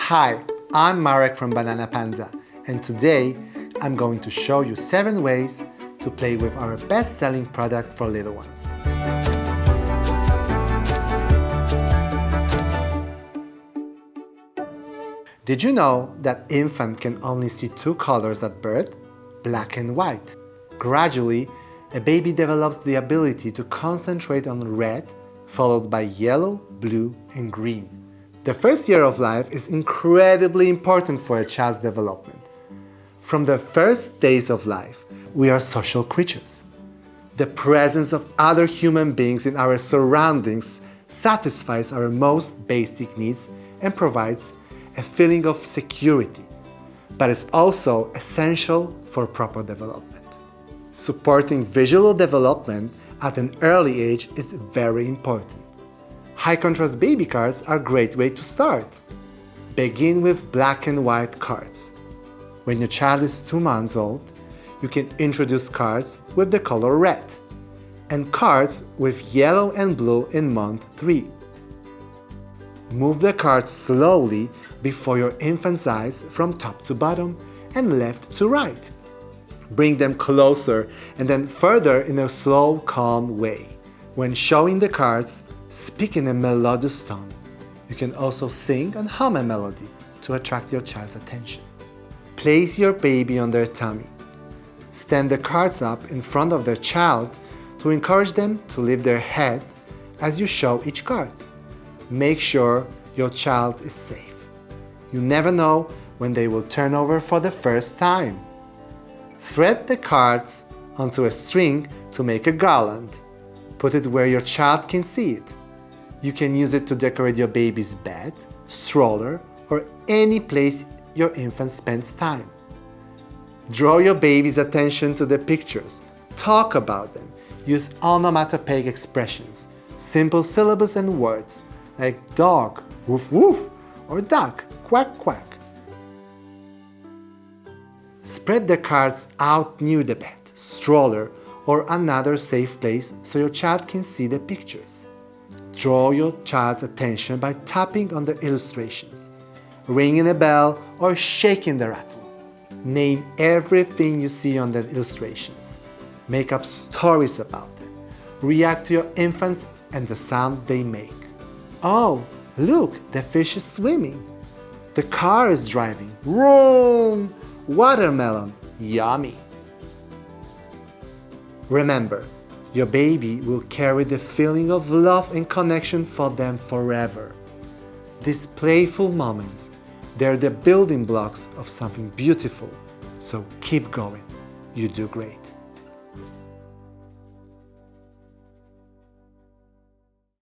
Hi, I'm Marek from Banana Panda, and today I'm going to show you 7 ways to play with our best-selling product for little ones. Did you know that infant can only see 2 colors at birth? Black and white. Gradually, a baby develops the ability to concentrate on red, followed by yellow, blue, and green. The first year of life is incredibly important for a child's development. From the first days of life, we are social creatures. The presence of other human beings in our surroundings satisfies our most basic needs and provides a feeling of security, but it's also essential for proper development. Supporting visual development at an early age is very important. High-contrast baby cards are a great way to start. Begin with black and white cards. When your child is 2 months old, you can introduce cards with the color red and cards with yellow and blue in month 3. Move the cards slowly before your infant's eyes from top to bottom and left to right. Bring them closer and then further in a slow, calm way. When showing the cards, speak in a melodious tone. You can also sing and hum a melody to attract your child's attention. Place your baby on their tummy. Stand the cards up in front of their child to encourage them to lift their head as you show each card. Make sure your child is safe. You never know when they will turn over for the first time. Thread the cards onto a string to make a garland. Put it where your child can see it. You can use it to decorate your baby's bed, stroller, or any place your infant spends time. Draw your baby's attention to the pictures. Talk about them. Use onomatopoeic expressions, simple syllables and words like dog, woof woof, or duck, quack quack. Spread the cards out near the bed, stroller, or another safe place so your child can see the pictures. Draw your child's attention by tapping on the illustrations, ringing a bell, or shaking the rattle. Name everything you see on the illustrations. Make up stories about them. React to your infants and the sound they make. Oh, look, the fish is swimming. The car is driving. Vroom! Watermelon, yummy. Remember, your baby will carry the feeling of love and connection for them forever. These playful moments, they're the building blocks of something beautiful. So keep going. You do great.